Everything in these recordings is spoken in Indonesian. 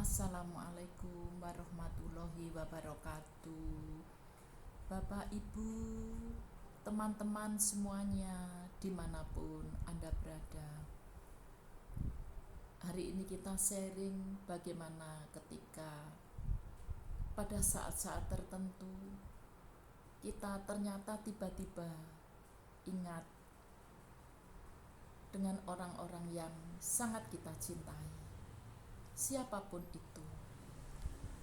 Assalamualaikum warahmatullahi wabarakatuh. Bapak, Ibu, teman-teman semuanya dimanapun Anda berada. Hari ini kita sharing bagaimana ketika pada saat-saat tertentu kita ternyata tiba-tiba ingat dengan orang-orang yang sangat kita cintai, siapapun itu,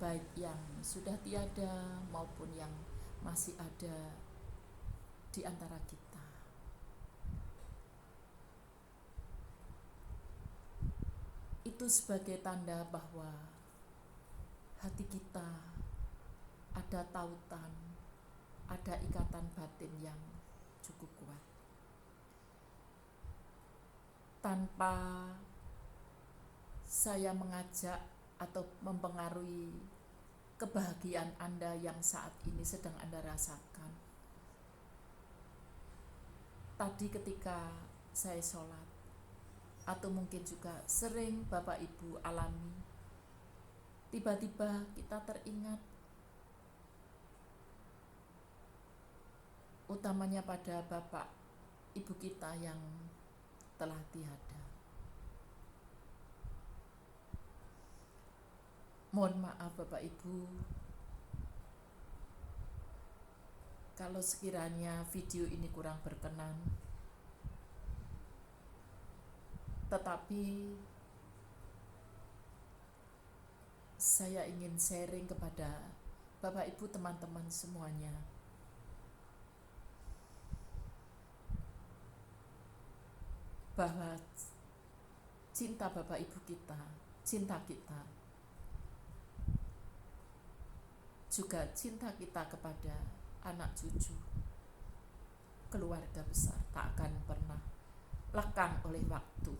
baik yang sudah tiada maupun yang masih ada di antara kita. Itu sebagai tanda bahwa hati kita ada tautan, ada ikatan batin yang cukup kuat. Tanpa saya mengajak atau mempengaruhi kebahagiaan Anda yang saat ini sedang Anda rasakan. Tadi ketika saya sholat, atau mungkin juga sering Bapak Ibu alami, tiba-tiba kita teringat, utamanya pada Bapak Ibu kita yang telah tiada. Mohon maaf Bapak Ibu kalau sekiranya video ini kurang berkenan, tetapi saya ingin sharing kepada Bapak Ibu teman-teman semuanya bahwa cinta Bapak Ibu kita, cinta kita, juga cinta kita kepada anak cucu, keluarga besar tak akan pernah lekang oleh waktu.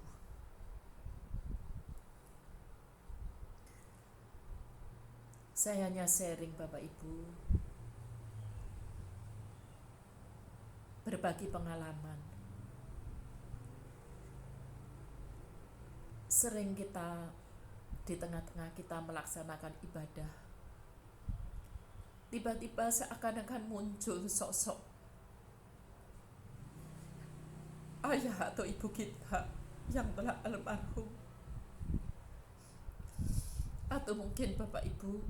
Saya hanya sharing Bapak Ibu, berbagi pengalaman. Sering kita di tengah-tengah kita melaksanakan ibadah, tiba-tiba seakan-akan muncul sosok ayah atau ibu kita yang telah almarhum, atau mungkin Bapak Ibu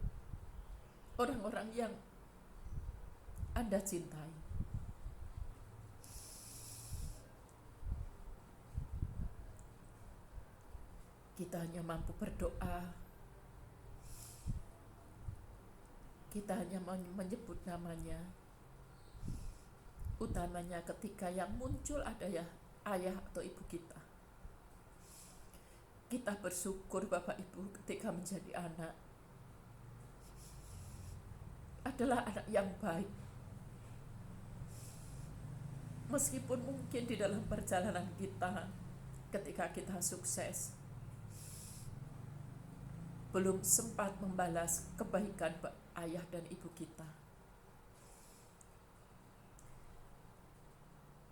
orang-orang yang Anda cintai. Kita hanya mampu berdoa, kita hanya menyebut namanya, utamanya ketika yang muncul ada ya ayah atau ibu kita. Kita bersyukur Bapak Ibu ketika menjadi anak adalah anak yang baik. Meskipun mungkin di dalam perjalanan kita ketika kita sukses belum sempat membalas kebaikan ayah dan ibu kita,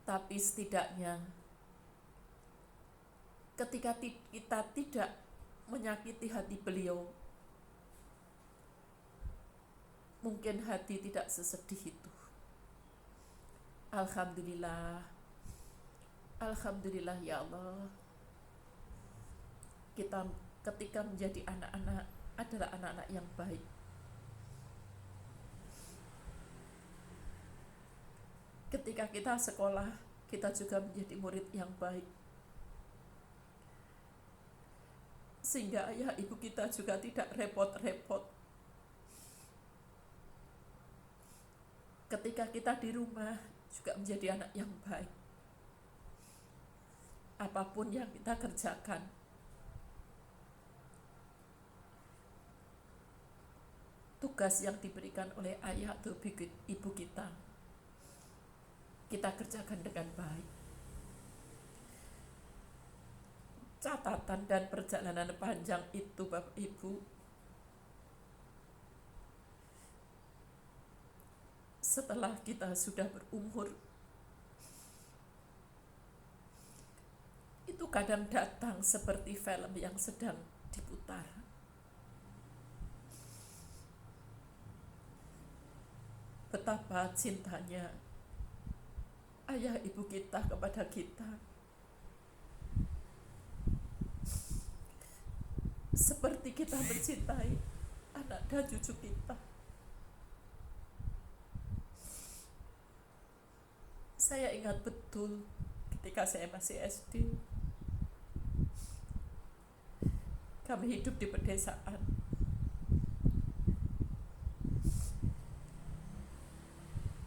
tapi setidaknya ketika kita tidak menyakiti hati beliau, mungkin hati tidak sesedih itu. Alhamdulillah, Alhamdulillah ya Allah, kita ketika menjadi anak-anak adalah anak-anak yang baik. Ketika kita sekolah, kita juga menjadi murid yang baik, sehingga ayah ibu kita juga tidak repot-repot. Ketika kita di rumah juga menjadi anak yang baik. Apapun yang kita kerjakan, tugas yang diberikan oleh ayah atau ibu kita, kita kerjakan dengan baik. Catatan dan perjalanan panjang itu Bapak Ibu, setelah kita sudah berumur, itu kadang datang seperti film yang sedang diputar. betapa cintanya ayah ibu kita kepada kita, seperti kita mencintai anak dan cucu kita. Saya ingat betul ketika saya masih SD, kami hidup di pedesaan.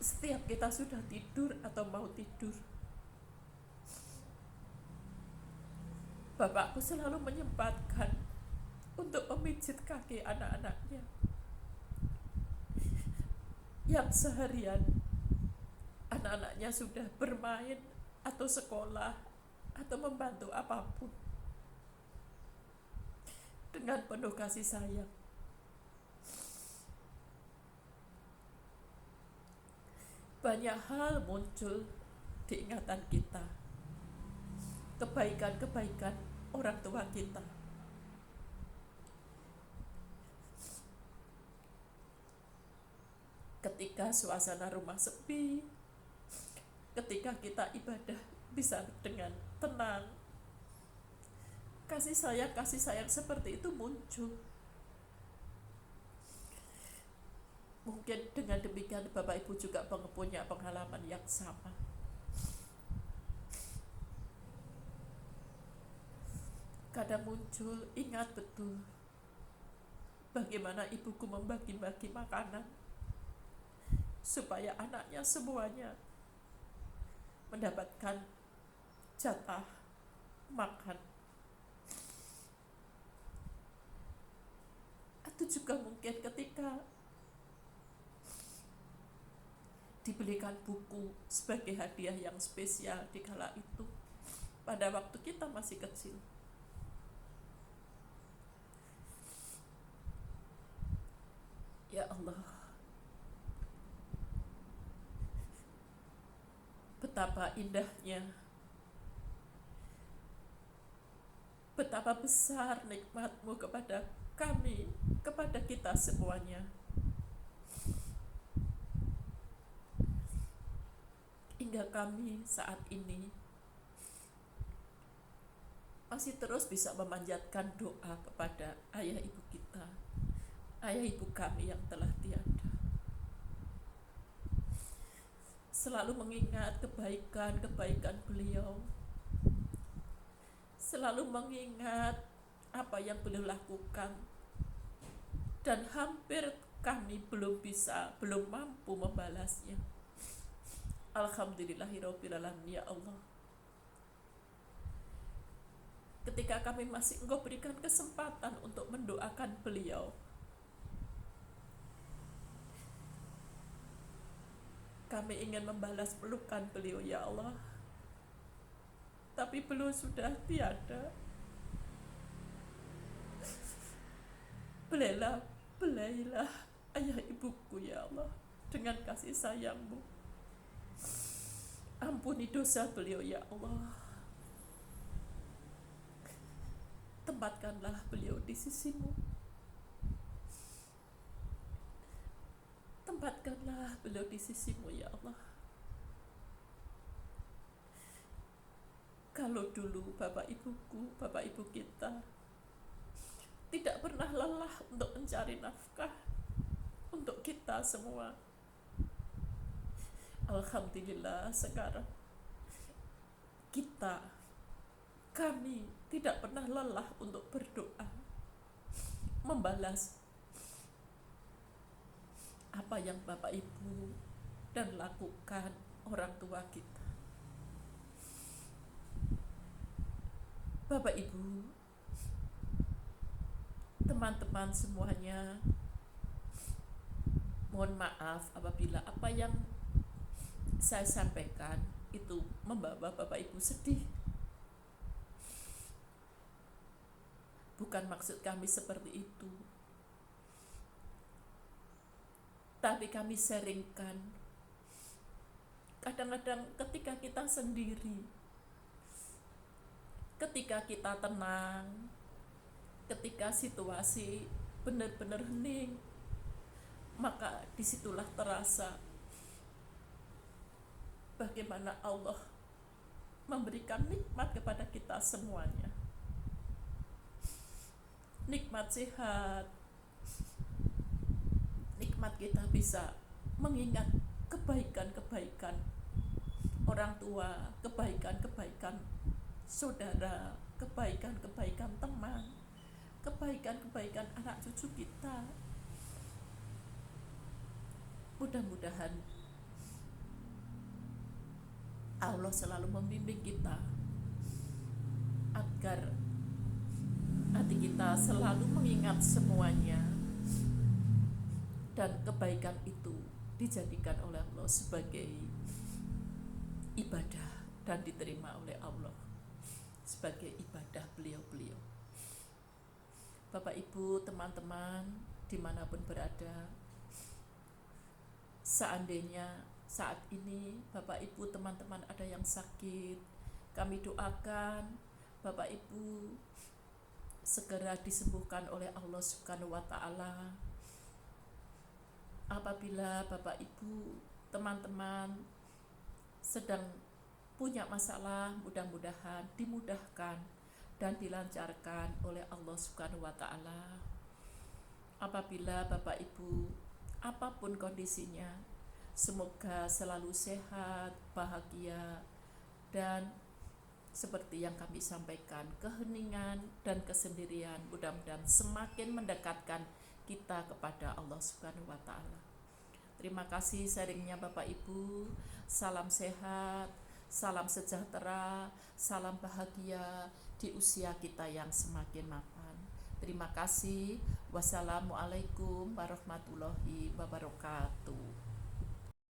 Setiap kita sudah tidur atau mau tidur, bapakku selalu menyempatkan untuk memijit kaki anak-anaknya yang seharian anak-anaknya sudah bermain atau sekolah atau membantu apapun. Dengan penuh kasih sayang, banyak hal muncul di ingatan kita, kebaikan-kebaikan orang tua kita. Ketika suasana rumah sepi, ketika kita ibadah bisa dengan tenang, kasih sayang seperti itu muncul. Mungkin dengan demikian Bapak Ibu juga punya pengalaman yang sama. Kadang muncul, ingat betul bagaimana ibuku membagi-bagi makanan supaya anaknya semuanya mendapatkan jatah makan. Atau juga mungkin ketika dibelikan buku sebagai hadiah yang spesial di kala itu, pada waktu kita masih kecil. Ya Allah, betapa indahnya, betapa besar nikmat-Mu kepada kami, kepada kita semuanya. Hingga kami saat ini masih terus bisa memanjatkan doa kepada ayah ibu kita, ayah ibu kami yang telah tiada. Selalu mengingat kebaikan-kebaikan beliau, selalu mengingat apa yang beliau lakukan, dan hampir kami belum mampu membalasnya. Alhamdulillahirrabbilalamin, ya Allah. Ketika kami masih Engkau berikan kesempatan untuk mendoakan beliau, kami ingin membalas pelukan beliau, ya Allah. Tapi beliau sudah tiada. Belailah ayah ibuku, ya Allah, dengan kasih sayang-Mu. Ampuni dosa beliau, ya Allah. Tempatkanlah beliau di sisi-Mu. Tempatkanlah beliau di sisi-Mu, ya Allah. Kalau dulu Bapak Ibuku, Bapak Ibu kita tidak pernah lelah untuk mencari nafkah untuk kita semua, alhamdulillah sekarang kami tidak pernah lelah untuk berdoa, membalas apa yang Bapak Ibu dan lakukan orang tua kita. Bapak Ibu, teman-teman semuanya, mohon maaf apabila apa yang saya sampaikan itu membawa Bapak Ibu sedih. Bukan maksud kami seperti itu, tapi kami sharingkan. Kadang-kadang ketika kita sendiri, ketika kita tenang, ketika situasi benar-benar hening, maka disitulah terasa bagaimana Allah memberikan nikmat kepada kita semuanya. Nikmat sehat, nikmat kita bisa mengingat kebaikan-kebaikan orang tua, kebaikan-kebaikan saudara, kebaikan-kebaikan teman, kebaikan-kebaikan anak cucu kita. Mudah-mudahan Allah selalu membimbing kita agar hati kita selalu mengingat semuanya, dan kebaikan itu dijadikan oleh Allah sebagai ibadah dan diterima oleh Allah sebagai ibadah beliau-beliau. Bapak Ibu, teman-teman dimanapun berada, seandainya saat ini Bapak Ibu, teman-teman ada yang sakit, kami doakan Bapak Ibu segera disembuhkan oleh Allah Subhanahu wa Ta'ala. Apabila Bapak Ibu, teman-teman sedang punya masalah, mudah-mudahan dimudahkan dan dilancarkan oleh Allah Subhanahu wa Ta'ala. Apabila Bapak Ibu apapun kondisinya, semoga selalu sehat, bahagia, dan seperti yang kami sampaikan, keheningan dan kesendirian mudah-mudahan semakin mendekatkan kita kepada Allah Subhanahu wa Ta'ala. Terima kasih sharingnya Bapak Ibu. Salam sehat, salam sejahtera, salam bahagia di usia kita yang semakin mapan. Terima kasih. Wassalamualaikum warahmatullahi wabarakatuh.